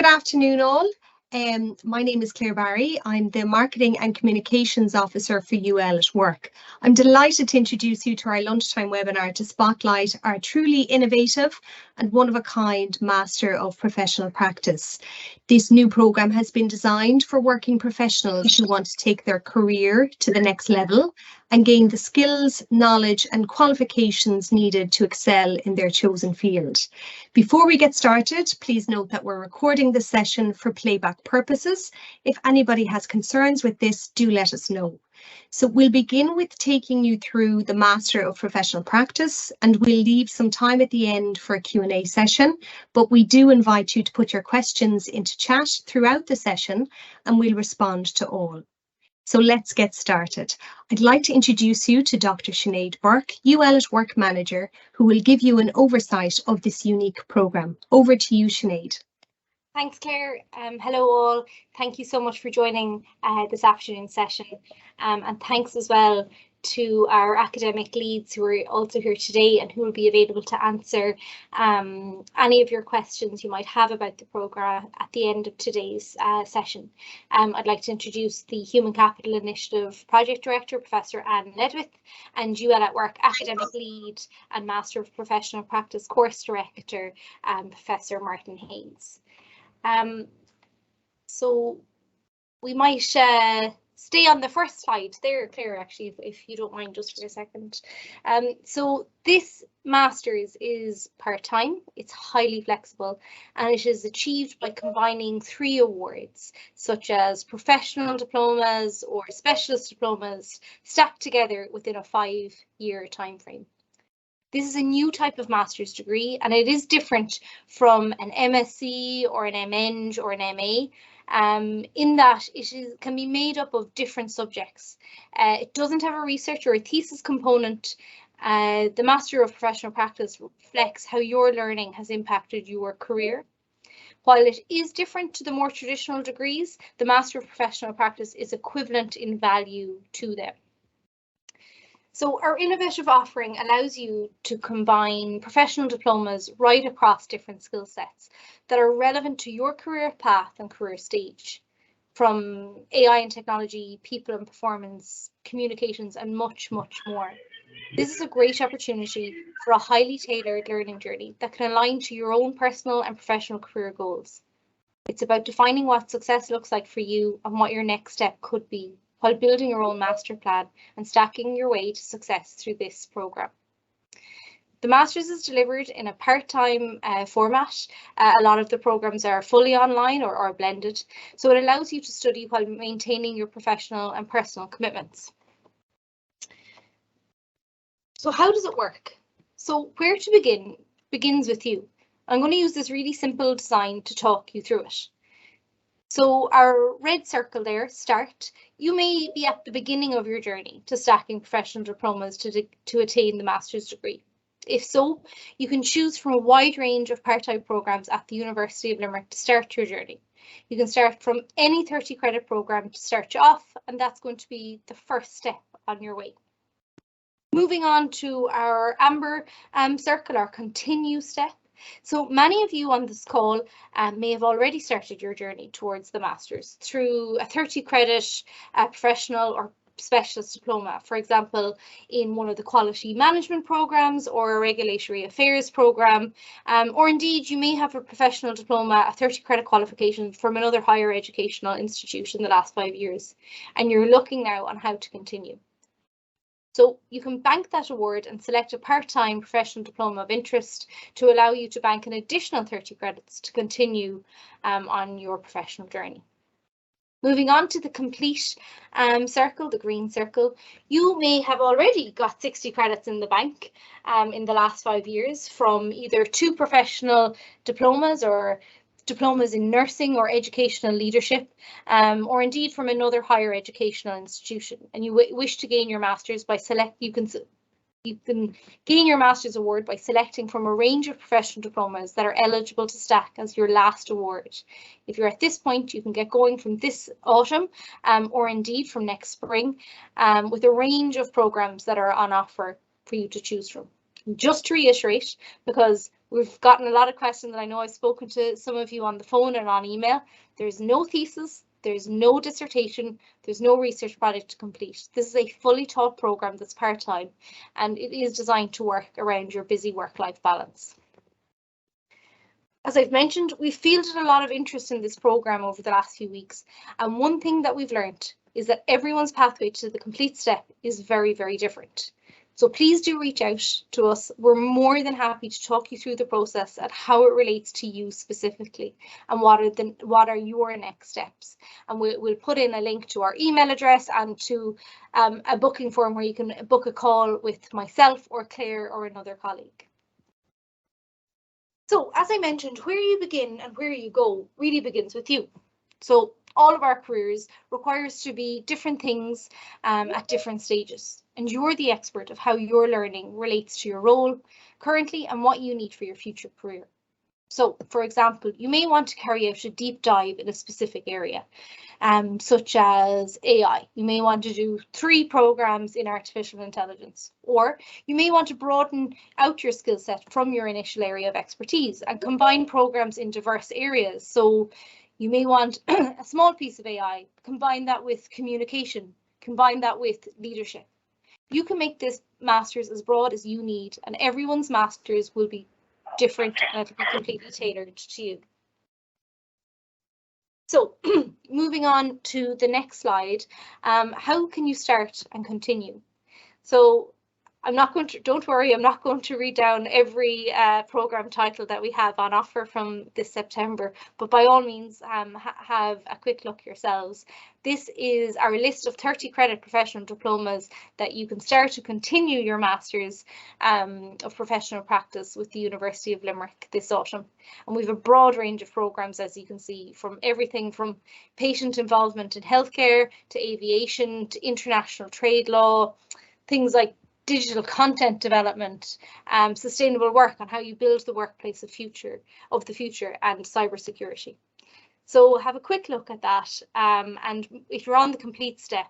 Good afternoon all. My name is Claire Barry. I'm the Marketing and Communications Officer for UL at Work. I'm delighted to introduce you to our lunchtime webinar to spotlight our truly innovative and one-of-a-kind Master of Professional Practice. This new programme has been designed for working professionals who want to take their career to the next level and gain the skills, knowledge and qualifications needed to excel in their chosen field. Before we get started, please note that we're recording this session for playback purposes. If anybody has concerns with this, do let us know. So we'll begin with taking you through the Master of Professional Practice, and we'll leave some time at the end for a Q&A session, but we do invite you to put your questions into chat throughout the session and we'll respond to all. So let's get started. I'd like to introduce you to Dr. Sinead Burke, UL at Work Manager, who will give you an oversight of this unique programme. Over to you, Sinead. Thanks, Claire. Hello all. Thank you so much for joining this afternoon session. And thanks as well to our academic leads who are also here today and who will be available to answer any of your questions you might have about the programme at the end of today's session. I'd like to introduce the Human Capital Initiative Project Director, Professor Anne Ledwith, and UL at Work Academic Lead and Master of Professional Practice Course Director, Professor Martin Haynes. So we might stay on the first slide there, Claire, actually, if you don't mind just for a second. So this Masters is part-time, it's highly flexible, and it is achieved by combining 3 awards, such as professional diplomas or specialist diplomas, stacked together within a 5-year time frame. This is a new type of master's degree, and it is different from an MSc or an MEng or an MA, in that it can be made up of different subjects. It doesn't have a research or a thesis component. The Master of Professional Practice reflects how your learning has impacted your career. While it is different to the more traditional degrees, the Master of Professional Practice is equivalent in value to them. So our innovative offering allows you to combine professional diplomas right across different skill sets that are relevant to your career path and career stage, from AI and technology, people and performance, communications, and much, much more. This is a great opportunity for a highly tailored learning journey that can align to your own personal and professional career goals. It's about defining what success looks like for you and what your next step could be, while building your own master plan and stacking your way to success through this programme. The Masters is delivered in a part-time format. A lot of the programmes are fully online or blended, so it allows you to study while maintaining your professional and personal commitments. So how does it work? So where to begin begins with you. I'm going to use this really simple design to talk you through it. So our red circle there, start, you may be at the beginning of your journey to stacking professional diplomas to attain the master's degree. If so, you can choose from a wide range of part-time programmes at the University of Limerick to start your journey. You can start from any 30 credit programme to start you off, and that's going to be the first step on your way. Moving on to our amber circle, our continue step. So many of you on this call may have already started your journey towards the Masters through a 30 credit professional or specialist diploma, for example, in one of the quality management programmes or a regulatory affairs programme, or indeed you may have a professional diploma, a 30 credit qualification from another higher educational institution in the last 5 years, and you're looking now on how to continue. So you can bank that award and select a part-time professional diploma of interest to allow you to bank an additional 30 credits to continue on your professional journey. Moving on to the complete circle, the green circle, you may have already got 60 credits in the bank in the last 5 years from either 2 professional diplomas or diplomas in nursing or educational leadership, or indeed from another higher educational institution, and you wish to gain your master's by you can gain your master's award by selecting from a range of professional diplomas that are eligible to stack as your last award. If you're at this point, you can get going from this autumn, or indeed from next spring, with a range of programmes that are on offer for you to choose from. Just to reiterate, because We've gotten a lot of questions, and I know I've spoken to some of you on the phone and on email. There's no thesis, there's no dissertation, there's no research project to complete. This is a fully taught program that's part-time, and it is designed to work around your busy work-life balance. As I've mentioned, we've fielded a lot of interest in this program over the last few weeks, and one thing that we've learned is that everyone's pathway to the complete step is very, very different. So please do reach out to us. We're more than happy to talk you through the process and how it relates to you specifically, and what are your next steps. And we'll put in a link to our email address and to a booking form where you can book a call with myself or Claire or another colleague. So as I mentioned, where you begin and where you go really begins with you. So all of our careers require us to be different things at different stages. And you're the expert of how your learning relates to your role currently and what you need for your future career. So, for example, you may want to carry out a deep dive in a specific area, such as AI. You may want to do 3 programs in artificial intelligence, or you may want to broaden out your skill set from your initial area of expertise and combine programs in diverse areas. So you may want a small piece of AI, combine that with communication, combine that with leadership. You can make this master's as broad as you need, and everyone's master's will be different and it'll be completely tailored to you. So moving on to the next slide, how can you start and continue? So don't worry, I'm not going to read down every program title that we have on offer from this September, but by all means have a quick look yourselves. This is our list of 30 credit professional diplomas that you can start to continue your Masters of Professional Practice with the University of Limerick this autumn. And we have a broad range of programs, as you can see, from everything from patient involvement in healthcare to aviation to international trade law, things like digital content development, sustainable work on how you build the workplace of the future, and cybersecurity. So have a quick look at that. And if you're on the complete step,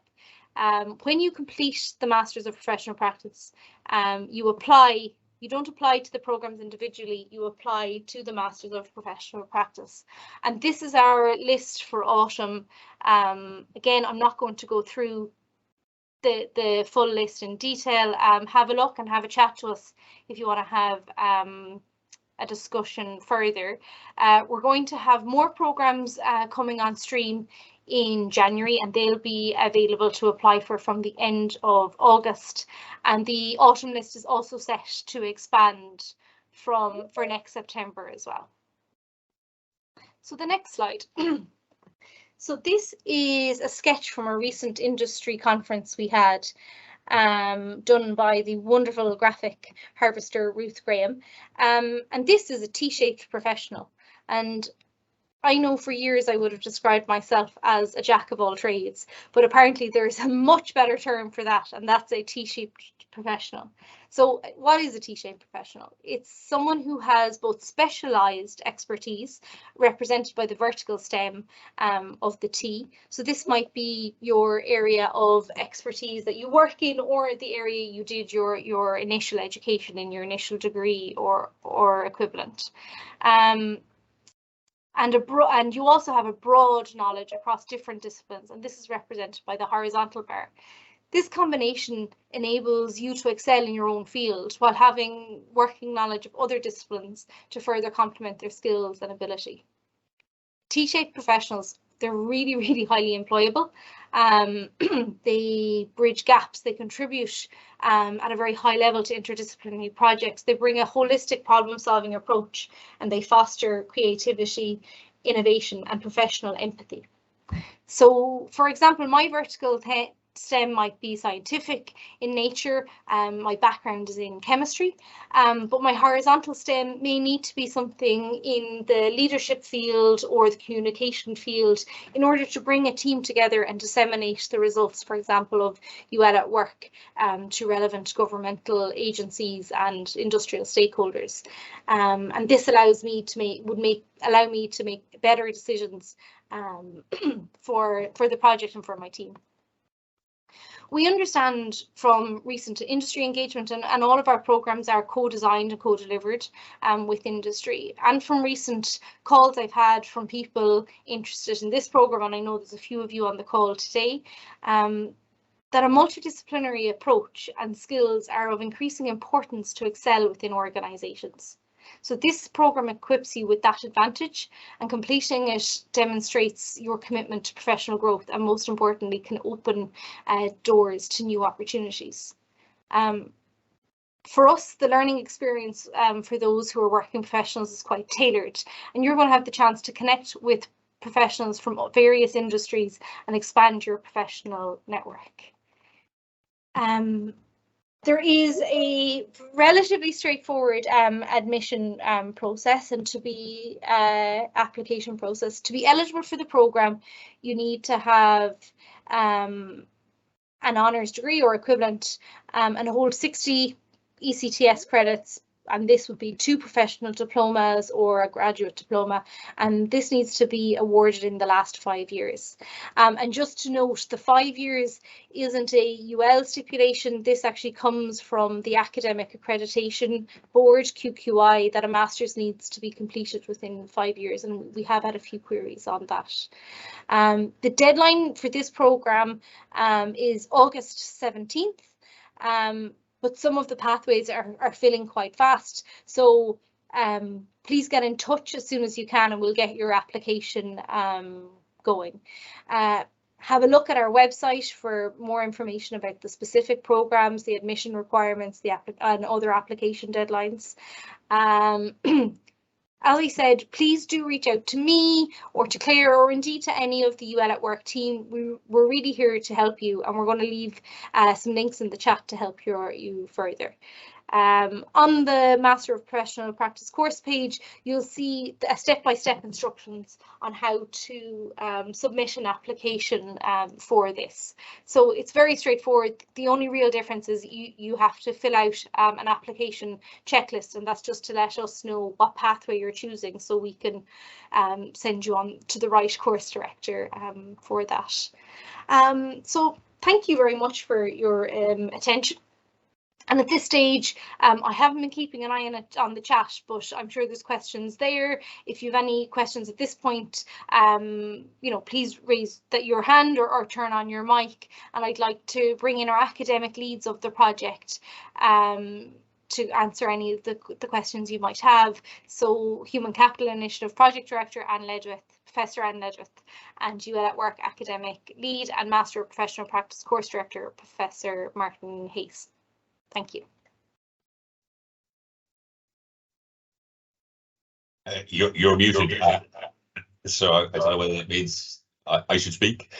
when you complete the Masters of Professional Practice, you apply. You don't apply to the programs individually, you apply to the Masters of Professional Practice. And this is our list for autumn. Again, I'm not going to go through the full list in detail. Have a look and have a chat to us if you want to have a discussion further. We're going to have more programs coming on stream in January, and they'll be available to apply for from the end of August. And the autumn list is also set to expand for next September as well. So the next slide. So this is a sketch from a recent industry conference we had, done by the wonderful graphic harvester Ruth Graham. And this is a T-shaped professional. And I know for years I would have described myself as a jack of all trades, but apparently there's a much better term for that, and that's a T-shaped professional. So what is a T-shaped professional? It's someone who has both specialized expertise represented by the vertical stem of the T. So this might be your area of expertise that you work in, or the area you did your initial education in, your initial degree or equivalent. And you also have a broad knowledge across different disciplines, and this is represented by the horizontal bar. This combination enables you to excel in your own field while having working knowledge of other disciplines to further complement their skills and ability. T-shaped professionals, they're really, really highly employable. They bridge gaps, they contribute at a very high level to interdisciplinary projects. They bring a holistic problem-solving approach, and they foster creativity, innovation, and professional empathy. So, for example, my vertical STEM might be scientific in nature. My background is in chemistry, but my horizontal STEM may need to be something in the leadership field or the communication field in order to bring a team together and disseminate the results, for example, of UL at work to relevant governmental agencies and industrial stakeholders. And this allows me to allow me to make better decisions for the project and for my team. We understand from recent industry engagement, and all of our programs are co-designed and co-delivered with industry. And from recent calls I've had from people interested in this program, and I know there's a few of you on the call today, that a multidisciplinary approach and skills are of increasing importance to excel within organisations. So this programme equips you with that advantage, and completing it demonstrates your commitment to professional growth, and most importantly can open doors to new opportunities. For us, the learning experience for those who are working professionals is quite tailored, and you're going to have the chance to connect with professionals from various industries and expand your professional network. There is a relatively straightforward admission process and application process. To be eligible for the programme, you need to have an honours degree or equivalent and hold 60 ECTS credits, and this would be 2 professional diplomas or a graduate diploma, and this needs to be awarded in the last 5 years. And just to note, the 5 years isn't a UL stipulation. This actually comes from the Academic Accreditation Board, QQI, that a master's needs to be completed within 5 years, and we have had a few queries on that. The deadline for this programme is August 17th. But some of the pathways are filling quite fast. So please get in touch as soon as you can, and we'll get your application going. Have a look at our website for more information about the specific programs, the admission requirements, and other application deadlines. As I said, please do reach out to me or to Claire, or indeed to any of the UL at Work team. We're really here to help you, and we're going to leave some links in the chat to help you further. On the Master of Professional Practice course page, you'll see step-by-step instructions on how to submit an application for this. So it's very straightforward. The only real difference is you have to fill out an application checklist, and that's just to let us know what pathway you're choosing, so we can send you on to the right course director for that. So thank you very much for your attention. And at this stage, I haven't been keeping an eye on it on the chat, but I'm sure there's questions there. If you have any questions at this point, please raise your hand or turn on your mic, and I'd like to bring in our academic leads of the project to answer any of the questions you might have. So Human Capital Initiative Project Director Anne Ledwith, Professor Anne Ledwith, and UL at Work Academic Lead and Master of Professional Practice Course Director, Professor Martin Hayes. Thank you. You're muted, so I don't know whether that means I should speak.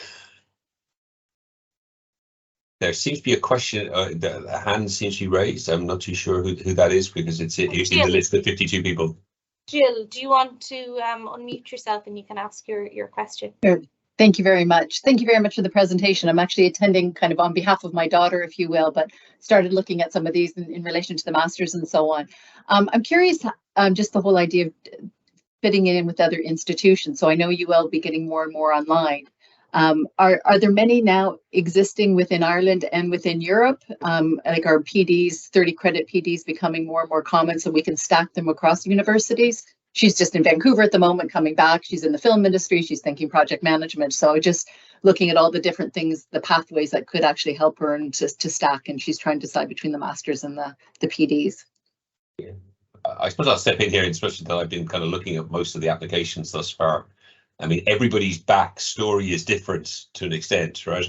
There seems to be a question, a hand seems to be raised. I'm not too sure who that is, because it's in the list of 52 people. Jill, do you want to unmute yourself and you can ask your question? Sure. Thank you very much. Thank you very much for the presentation. I'm actually attending kind of on behalf of my daughter, if you will, but started looking at some of these in relation to the masters and so on. I'm curious, just the whole idea of fitting it in with other institutions. So I know UL will be getting more and more online. Are there many now existing within Ireland and within Europe? Like our PDs, 30 credit PDs becoming more and more common, so we can stack them across universities? She's just in Vancouver at the moment, coming back. She's in the film industry. She's thinking project management. So just looking at all the different things, the pathways that could actually help her and to stack. And she's trying to decide between the masters and the PDs. Yeah. I suppose I'll step in here, especially that I've been kind of looking at most of the applications thus far. I mean, everybody's backstory is different to an extent, right?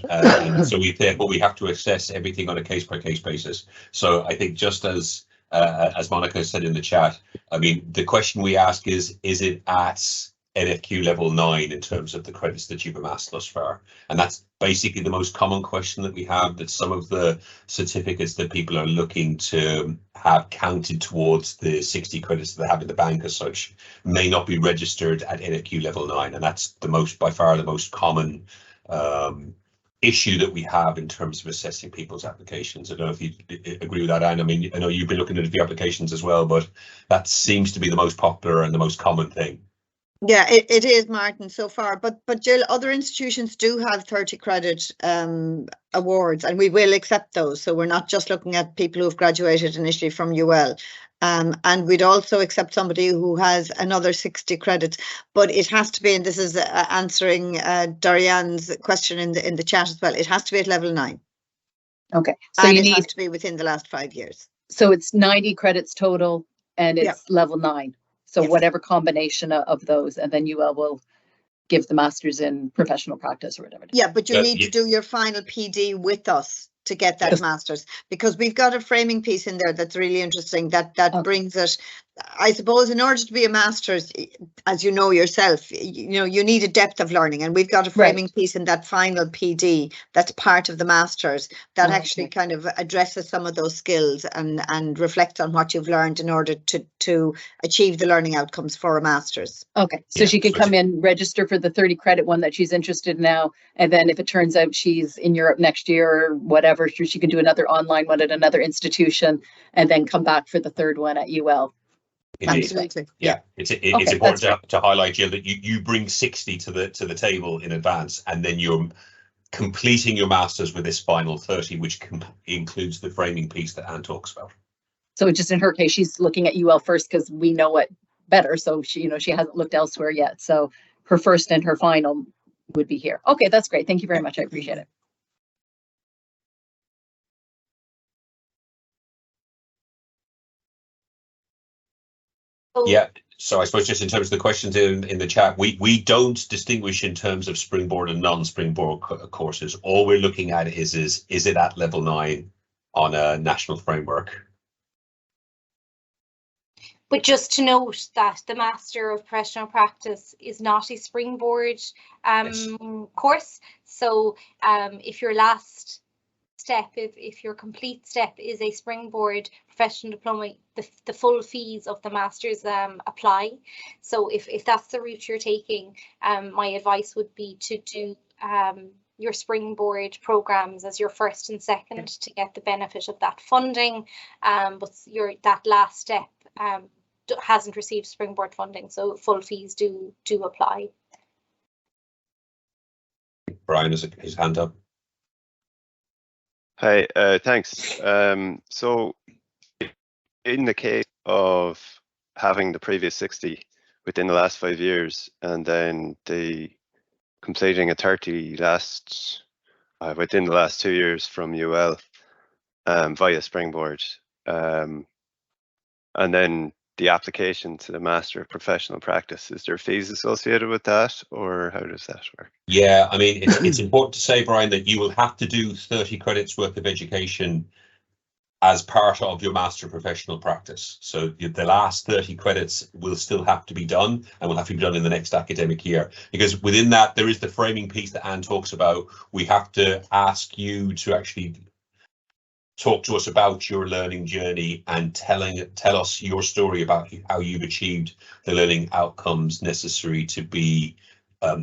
So we have to assess everything on a case-by-case basis. So I think, just as Monica said in the chat, I mean, the question we ask is it at NFQ level 9 in terms of the credits that you've amassed thus far? And that's basically the most common question that we have, that some of the certificates that people are looking to have counted towards the 60 credits that they have in the bank as such may not be registered at NFQ level 9. And that's by far the most common issue that we have in terms of assessing people's applications. I don't know if you agree with that, Anne. I mean, I know you've been looking at the applications as well, but that seems to be the most popular and the most common thing. Yeah, it is, Martin, so far. But Jill, other institutions do have 30 credit awards, and we will accept those. So we're not just looking at people who have graduated initially from UL. And we'd also accept somebody who has another 60 credits, but it has to be, and this is answering Darianne's question in the chat as well, it has to be at level 9. Okay, so and you it has need, to be within the last 5 years. so it's 90 credits total and it's Yep. level 9. So Yes. whatever combination of those, and then UL will give the masters in professional practice or whatever. Yeah, but you Yeah, need to do your final PD with us to get that Yes. master's, because we've got a framing piece in there that's really interesting that Okay. brings it. I suppose in order to be a master's, as you know yourself, you need a depth of learning, and we've got a framing piece in that final PD that's part of the master's that actually kind of addresses some of those skills and reflects on what you've learned in order to achieve the learning outcomes for a master's. Okay, so Yeah, she could so come in, register for the 30 credit one that she's interested in now, and then if it turns out she's in Europe next year or whatever, she can do another online one at another institution and then come back for the third one at UL. Indeed. Absolutely. Yeah, it's Okay, important that's to highlight, Jill, that you bring 60 to the table in advance, and then you're completing your masters with this final 30, which includes the framing piece that Anne talks about. So just in her case, she's looking at UL first because we know it better. So she hasn't looked elsewhere yet. So her first and her final would be here. Okay, that's great. Thank you very much. I appreciate it. Yeah, so I suppose just in terms of the questions in the chat, we don't distinguish in terms of springboard and non-springboard courses. All we're looking at is it at level 9 on a national framework. But just to note that the Master of Professional Practice is not a springboard course. So if your last step, if your complete step is a springboard professional diploma, the full fees of the masters apply. So if that's the route you're taking, my advice would be to do your springboard programs as your first and second to get the benefit of that funding, but that last step hasn't received springboard funding, so full fees do apply. Brian has his hand up. Hi, thanks. So in the case of having the previous 60 within the last 5 years and then completing a 30 within the last 2 years from UL via Springboard, and then the application to the Master of Professional Practice, is there fees associated with that, or how does that work? Yeah, I mean, it's important to say, Brian, that you will have to do 30 credits worth of education as part of your Master of Professional Practice. So the last 30 credits will still have to be done, and will have to be done in the next academic year, because within that there is the framing piece that Anne talks about. We have to ask you to actually talk to us about your learning journey and tell us your story about how you've achieved the learning outcomes necessary to be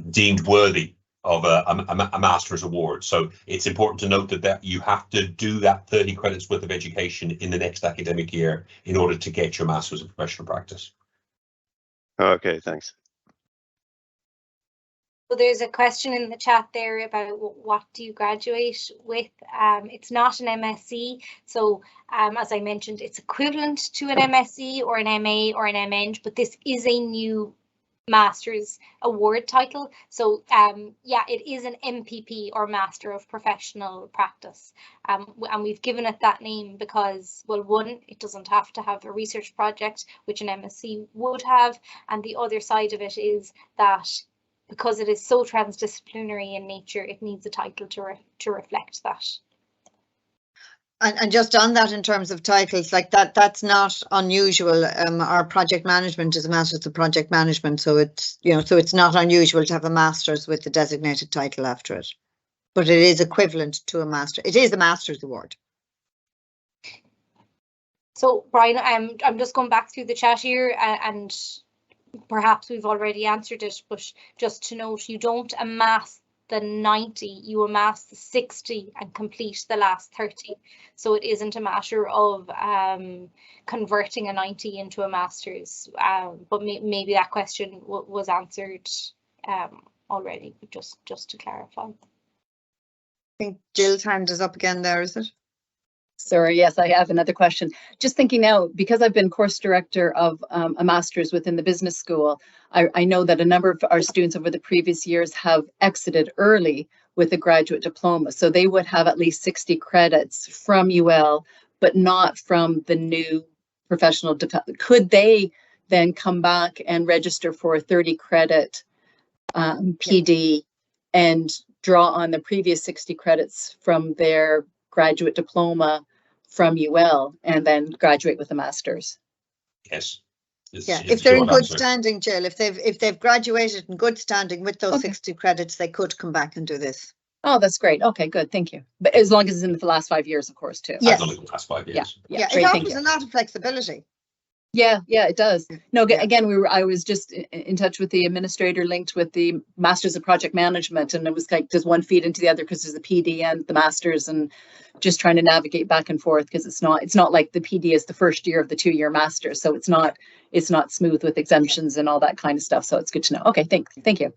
deemed worthy of a master's award. So it's important to note that you have to do that 30 credits worth of education in the next academic year in order to get your master's of professional practice. Okay, thanks. So there's a question in the chat there about what do you graduate with. It's not an MSc, so as I mentioned, it's equivalent to an MSc or an MA or an MN, but this is a new Master's award title. So yeah, it is an MPP or Master of Professional Practice, and we've given it that name because, well, one, it doesn't have to have a research project, which an MSc would have, and the other side of it is that because it is so transdisciplinary in nature, it needs a title to reflect that. And just on that, in terms of titles, like that's not unusual. Our project management is a master's of project management, so it's it's not unusual to have a master's with the designated title after it. But it is equivalent to a master. It is a master's award. So Brian, I'm just going back through the chat here, and perhaps we've already answered it, but just to note, you don't amass the 90, you amass the 60 and complete the last 30. So it isn't a matter of converting a 90 into a master's, but maybe that question was answered already, but just to clarify. I think Jill's hand is up again there, is it? Sorry, yes, I have another question. Just thinking now, because I've been course director of a master's within the business school, I know that a number of our students over the previous years have exited early with a graduate diploma. So they would have at least 60 credits from UL, but not from the new professional development. Could they then come back and register for a 30 credit PD and draw on the previous 60 credits from their graduate diploma from UL and then graduate with a master's? Yes. Yeah, if they're in good standing, Jill, if they've graduated in good standing with those 60 credits, they could come back and do this. Oh, that's great. Okay, good. Thank you. But as long as it's in the last 5 years, of course, too. Yes. As long as the last 5 years. Yeah, great, it offers a lot of flexibility. Yeah, it does. No, again, I was just in touch with the administrator linked with the Masters of Project Management, and it was like, does one feed into the other because there's the PD and the Masters, and just trying to navigate back and forth because it's not like the PD is the first year of the 2-year Masters, so it's not smooth with exemptions and all that kind of stuff. So it's good to know. Okay, thank you.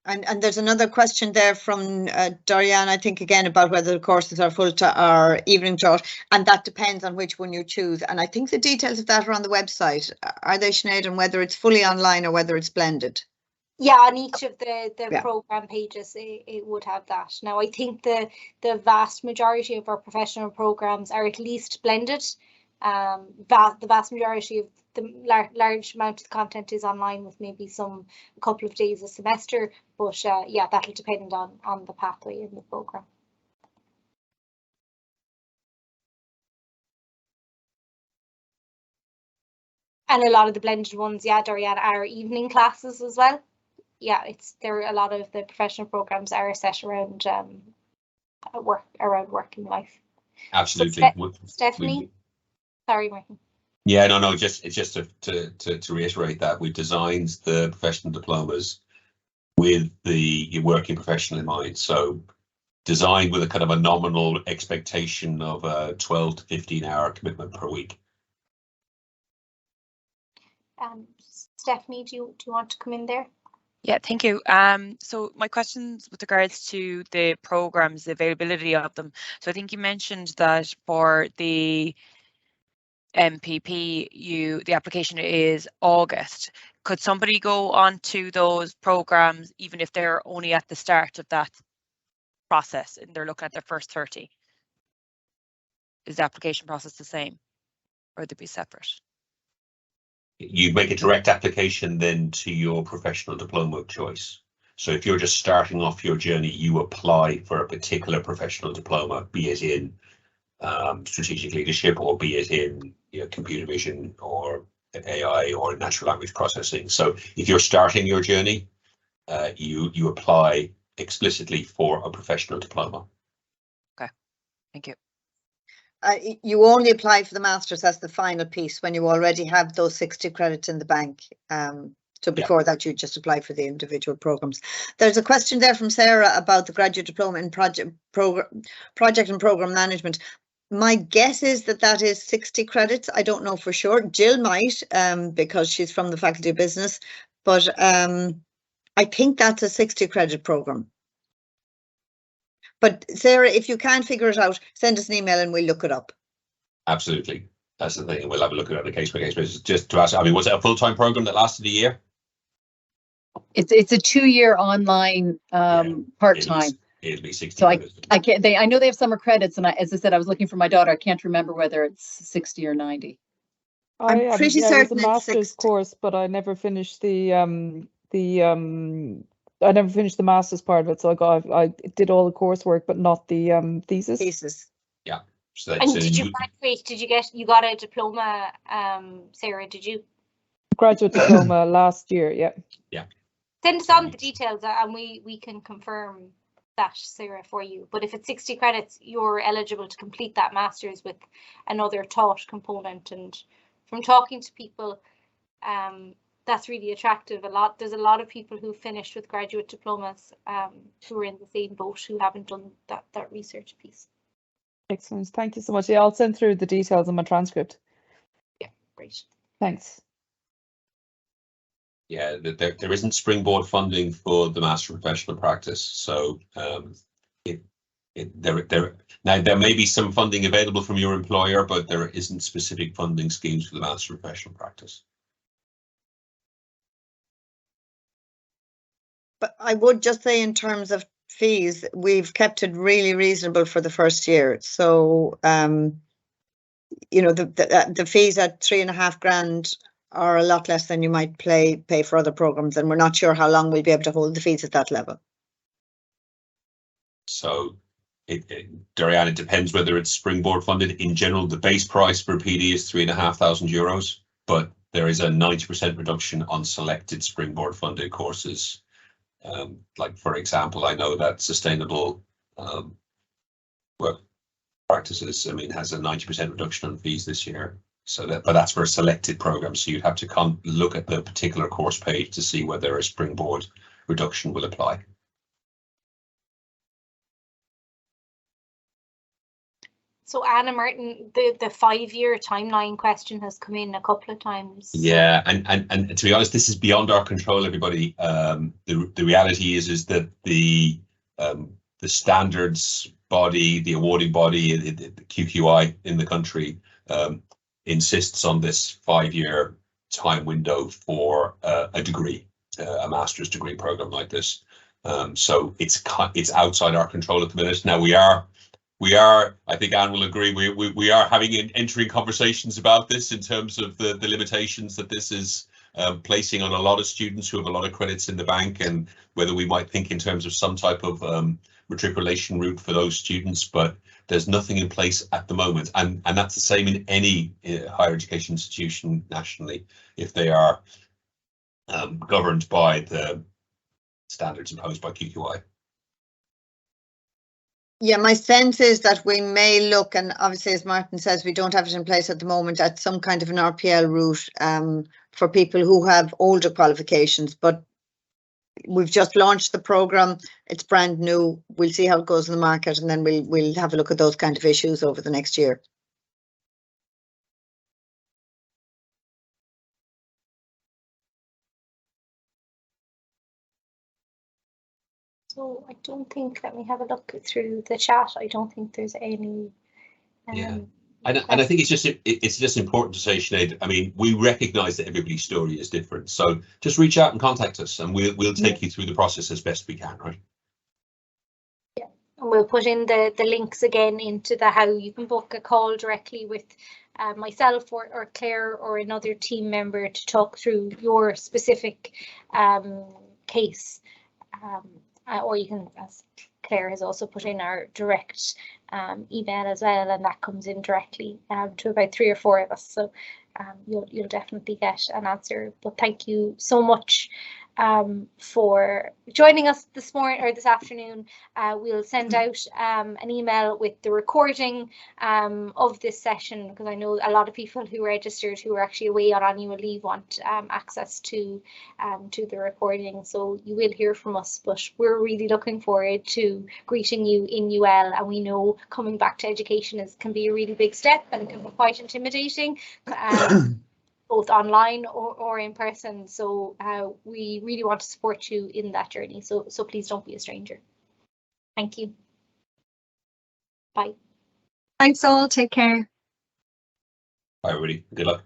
And there's another question there from Dorian, I think, again, about whether the courses are full-time or evening taught, and that depends on which one you choose. And I think the details of that are on the website. Are they, Sinead, and whether it's fully online or whether it's blended? Yeah, on each of the program pages, it would have that. Now, I think the vast majority of our professional programs are at least blended. The vast majority of the large amount of content is online with maybe a couple of days a semester, but yeah, that'll depend on the pathway in the program. And a lot of the blended ones, yeah, Dorian, are evening classes as well. Yeah, a lot of the professional programs are set around working life. Absolutely. So Stephanie, sorry, Martin. Yeah, no, it's just to reiterate that we've designed the professional diplomas with the working professional in mind. So designed with a kind of a nominal expectation of a 12 to 15 hour commitment per week. Stephanie, do you want to come in there? Yeah, thank you. So my questions with regards to the programs, the availability of them. So I think you mentioned that for the MPP, the application is August. Could somebody go on to those programs even if they're only at the start of that process and they're looking at their first 30? Is the application process the same, or would they be separate? You make a direct application then to your professional diploma of choice. So if you're just starting off your journey, you apply for a particular professional diploma, be it in strategic leadership, or be it in computer vision or AI or natural language processing. So if you're starting your journey, you apply explicitly for a professional diploma. Okay, thank you. You only apply for the master's as the final piece when you already have those 60 credits in the bank. So before that, you just apply for the individual programs. There's a question there from Sarah about the graduate diploma in project and program management. My guess is that is 60 credits. I don't know for sure. Jill might, because she's from the Faculty of Business, but I think that's a 60 credit program. But Sarah, if you can't figure it out, send us an email and we'll look it up. Absolutely. That's the thing. We'll have a look at it on a case by case basis. Just to ask, I mean, was it a full-time program that lasted a year? It's a 2-year online part-time. It'll be 60. So I know they have summer credits, and as I said, I was looking for my daughter. I can't remember whether it's 60 or 90. I'm pretty certain it was a master's course, but I never finished the master's part of it. So I did all the coursework, but not the thesis. Yeah. So and did you graduate? You got a diploma, Sarah? Did you? Graduate diploma last year. Yeah. Yeah. Send us on the details, and we can confirm that, Sarah, for you. But if it's 60 credits, you're eligible to complete that master's with another taught component. And from talking to people, that's really attractive. There's a lot of people who finished with graduate diplomas who are in the same boat who haven't done that research piece. Excellent. Thank you so much. Yeah, I'll send through the details in my transcript. Yeah, great. Thanks. Yeah, there isn't springboard funding for the Master of Professional Practice, so now there may be some funding available from your employer, but there isn't specific funding schemes for the Master of Professional Practice. But I would just say in terms of fees, we've kept it really reasonable for the first year. So, you know, the fees at $3,500 are a lot less than you might pay for other programs, and we're not sure how long we'll be able to hold the fees at that level. So, Dorian, it depends whether it's springboard funded. In general, the base price for a PD is €3,500, but there is a 90% reduction on selected springboard funded courses. Like, for example, I know that sustainable work practices, I mean, has a 90% reduction on fees this year. So but that's for a selected program. So you'd have to look at the particular course page to see whether a springboard reduction will apply. So Anna Martin, the 5-year timeline question has come in a couple of times. Yeah, and to be honest, this is beyond our control, everybody. The reality is that the standards body, the awarding body, the QQI in the country, insists on this 5-year time window for a degree, a master's degree program like this. So it's outside our control at the minute. Now we are, I think Anne will agree, we are entering conversations about this in terms of the limitations that this is placing on a lot of students who have a lot of credits in the bank, and whether we might think in terms of some type of matriculation route for those students, but there's nothing in place at the moment. And that's the same in any higher education institution nationally, if they are governed by the standards imposed by QQI. Yeah, my sense is that we may look, and obviously, as Martin says, we don't have it in place at the moment, at some kind of an RPL route for people who have older qualifications. But we've just launched the program. It's brand new. We'll see how it goes in the market, and then we'll have a look at those kind of issues over the next year. So I don't think, let me have a look through the chat. I don't think there's any. Yeah. And I think it's just important to say, Sinead, I mean, we recognise that everybody's story is different. So just reach out and contact us, and we'll take you through the process as best we can, right? Yeah, and we'll put in the links again into how you can book a call directly with myself or Claire or another team member to talk through your specific case. Or you can, as Claire has also put in, our direct email as well, and that comes in directly to about 3 or 4 of us. So you'll definitely get an answer. But thank you so much for joining us this morning or this afternoon. We'll send out an email with the recording of this session, because I know a lot of people who registered who are actually away on annual leave want access to the recording. So you will hear from us, but we're really looking forward to greeting you in UL, and we know coming back to education can be a really big step, and it can be quite intimidating. Both online or in person. So we really want to support you in that journey. So please don't be a stranger. Thank you. Bye. Thanks all. Take care. Bye, everybody. Good luck.